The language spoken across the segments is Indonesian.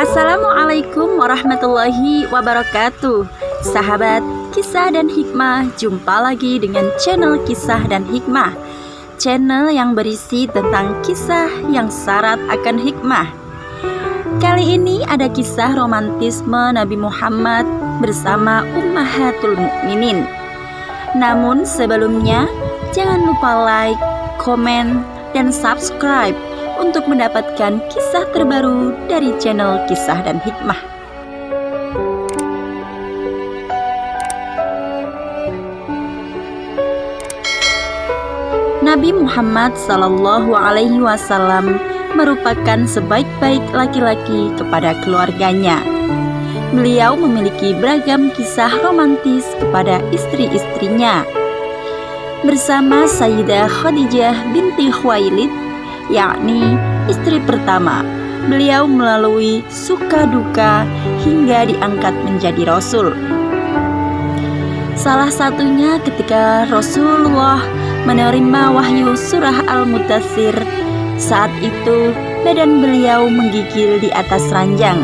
Assalamualaikum warahmatullahi wabarakatuh. Sahabat Kisah dan Hikmah, jumpa lagi dengan channel Kisah dan Hikmah, channel yang berisi tentang kisah yang syarat akan hikmah. Kali ini ada kisah romantisme Nabi Muhammad bersama Ummahatul Mukminin. Namun sebelumnya, jangan lupa like, komen, dan subscribe untuk mendapatkan kisah terbaru dari channel Kisah dan Hikmah. Nabi Muhammad SAW merupakan sebaik-baik laki-laki kepada keluarganya. Beliau memiliki beragam kisah romantis kepada istri-istrinya. Bersama Sayyidah Khadijah binti Khuwailid, yakni istri pertama, beliau melalui suka duka hingga diangkat menjadi Rasul. Salah satunya ketika Rasulullah menerima wahyu surah Al-Mudaththir. Saat itu badan beliau menggigil di atas ranjang.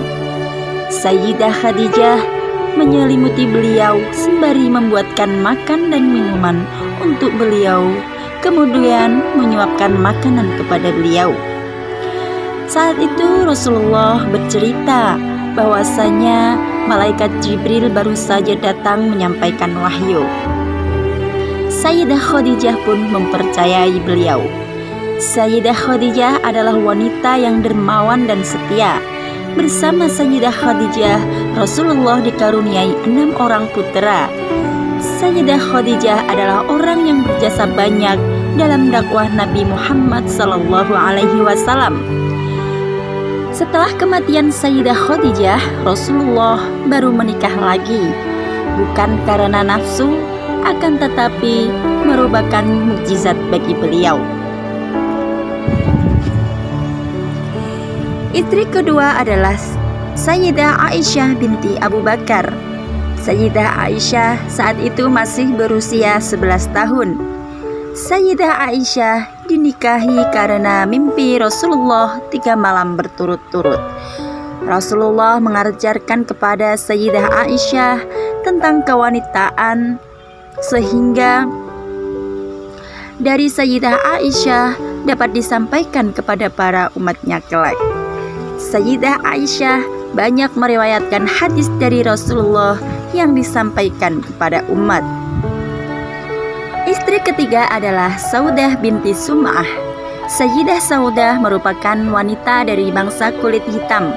Sayyidah Khadijah menyelimuti beliau sembari membuatkan makan dan minuman untuk beliau, kemudian menyuapkan makanan kepada beliau. Saat itu Rasulullah bercerita bahwasanya malaikat Jibril baru saja datang menyampaikan wahyu. Sayyidah Khadijah pun mempercayai beliau. Sayyidah Khadijah adalah wanita yang dermawan dan setia. Bersama Sayyidah Khadijah, Rasulullah dikaruniai 6 orang putera. Sayyidah Khadijah adalah orang yang berjasa banyak dalam dakwah Nabi Muhammad SAW. Setelah kematian Sayyidah Khadijah, Rasulullah baru menikah lagi, bukan karena nafsu, akan tetapi merupakan mukjizat bagi beliau. Istri kedua adalah Sayyidah Aisyah binti Abu Bakar. Sayyidah Aisyah saat itu masih berusia 11 tahun. Sayyidah Aisyah dinikahi karena mimpi Rasulullah 3 malam berturut-turut. Rasulullah mengajarkan kepada Sayyidah Aisyah tentang kewanitaan, sehingga dari Sayyidah Aisyah dapat disampaikan kepada para umatnya kelak. Sayyidah Aisyah banyak meriwayatkan hadis dari Rasulullah yang disampaikan kepada umat. Istri ketiga adalah Saudah binti Sum'ah. Sayyidah Saudah merupakan wanita dari bangsa kulit hitam.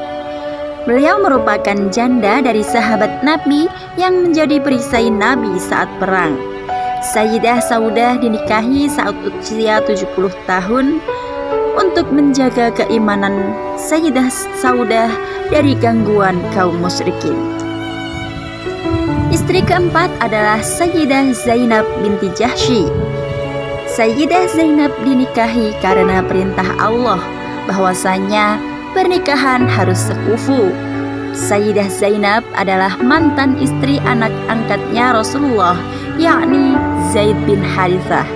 Beliau merupakan janda dari sahabat Nabi yang menjadi perisai Nabi saat perang. Sayyidah Saudah dinikahi saat usia 70 tahun untuk menjaga keimanan Sayyidah Saudah dari gangguan kaum musyrikin. Istri keempat adalah Sayyidah Zainab binti Jahsy. Sayyidah Zainab dinikahi karena perintah Allah bahwasanya pernikahan harus sekufu. Sayyidah Zainab adalah mantan istri anak angkatnya Rasulullah, yakni Zaid bin Harithah.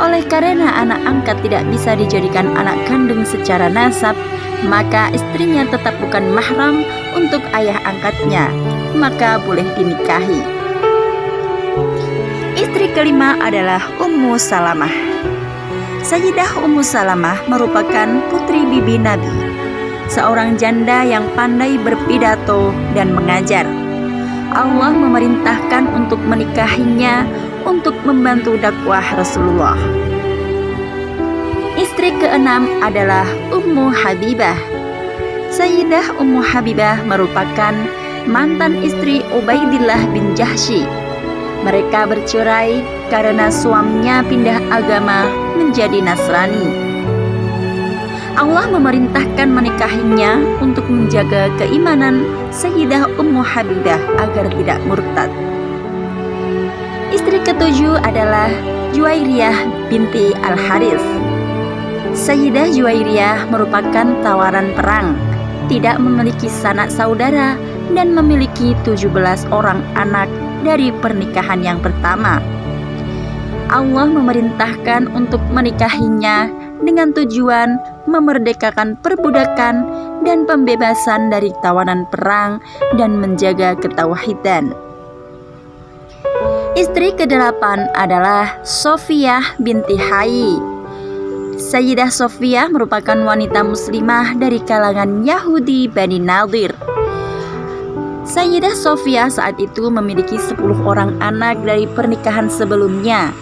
Oleh karena anak angkat tidak bisa dijadikan anak kandung secara nasab, maka istrinya tetap bukan mahram untuk ayah angkatnya, maka boleh dinikahi. Istri kelima adalah Ummu Salamah. Sayyidah Ummu Salamah merupakan putri bibi Nabi, seorang janda yang pandai berpidato dan mengajar. Allah memerintahkan untuk menikahinya untuk membantu dakwah Rasulullah. Istri keenam adalah Ummu Habibah. Sayyidah Ummu Habibah merupakan mantan istri Ubaidillah bin Jahsy. Mereka bercerai karena suaminya pindah agama menjadi Nasrani. Allah memerintahkan menikahinya untuk menjaga keimanan Sayyidah Ummu Habibah agar tidak murtad. Istri ketujuh adalah Juwairiyah binti Al-Harith. Sayyidah Juwairiyah merupakan tawaran perang, tidak memiliki sanak saudara, dan memiliki 17 orang anak dari pernikahan yang pertama. Allah memerintahkan untuk menikahinya dengan tujuan memerdekakan perbudakan dan pembebasan dari tawanan perang dan menjaga ketauhidan. Istri ke-8 adalah Sofiyah binti Hayy. Sayyidah Sofiyah merupakan wanita muslimah dari kalangan Yahudi Bani Nadir. Sayyidah Sofiyah saat itu memiliki 10 orang anak dari pernikahan sebelumnya.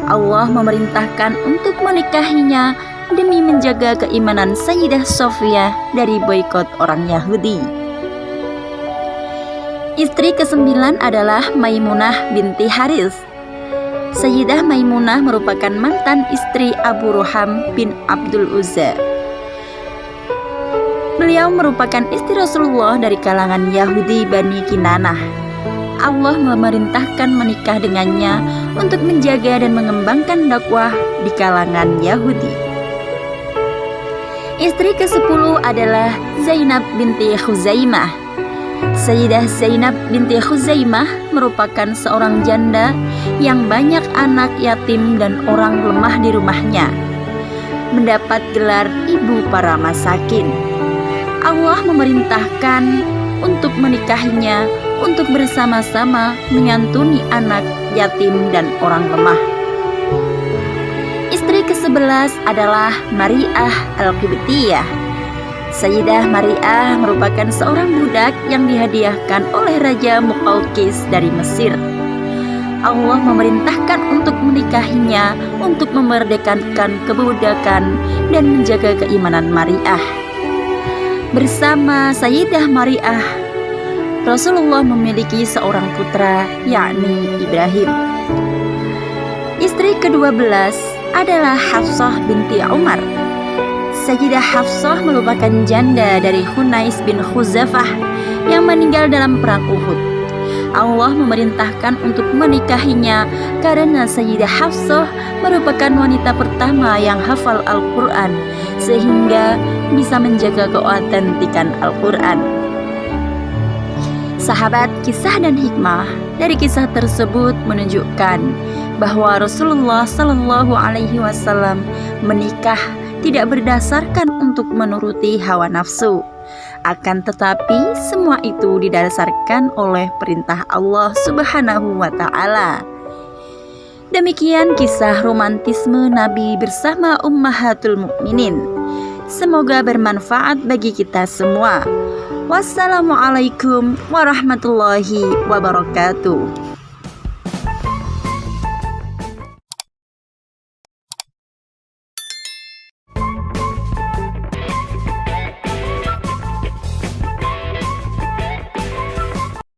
Allah memerintahkan untuk menikahinya demi menjaga keimanan Sayyidah Sofiyah dari boikot orang Yahudi. Istri ke-9 adalah Maimunah binti Haris. Sayyidah Maimunah merupakan mantan istri Abu Ruham bin Abdul Uzza. Beliau merupakan istri Rasulullah dari kalangan Yahudi Bani Kinanah. Allah memerintahkan menikah dengannya untuk menjaga dan mengembangkan dakwah di kalangan Yahudi. Istri ke-10 adalah Zainab binti Khuzaimah. Sayyidah Zainab binti Khuzaimah merupakan seorang janda yang banyak anak yatim dan orang lemah di rumahnya, mendapat gelar ibu para masakin. Allah memerintahkan untuk menikahinya untuk bersama-sama menyantuni anak yatim dan orang lemah. Istri ke-11 adalah Mari'ah Al-Qibtiyah. Sayyidah Mari'ah merupakan seorang budak yang dihadiahkan oleh Raja Muqawqis dari Mesir. Allah memerintahkan untuk menikahinya untuk memerdekakan kebudakan dan menjaga keimanan Mari'ah. Bersama Sayyidah Mari'ah, Rasulullah memiliki seorang putra, yakni Ibrahim. Istri ke-12 adalah Hafsah binti Umar. Sayyidah Hafsah merupakan janda dari Hunais bin Khuzafah yang meninggal dalam perang Uhud. Allah memerintahkan untuk menikahinya karena Sayyidah Hafsah merupakan wanita pertama yang hafal Al-Quran sehingga bisa menjaga keautentikan Al-Quran. Sahabat, kisah dan hikmah dari kisah tersebut menunjukkan bahwa Rasulullah Shallallahu Alaihi Wasallam menikah tidak berdasarkan untuk menuruti hawa nafsu, akan tetapi semua itu didasarkan oleh perintah Allah Subhanahu wa Ta'ala. Demikian kisah romantisme Nabi bersama Ummahatul Mukminin. Semoga bermanfaat bagi kita semua. Wassalamualaikum warahmatullahi wabarakatuh.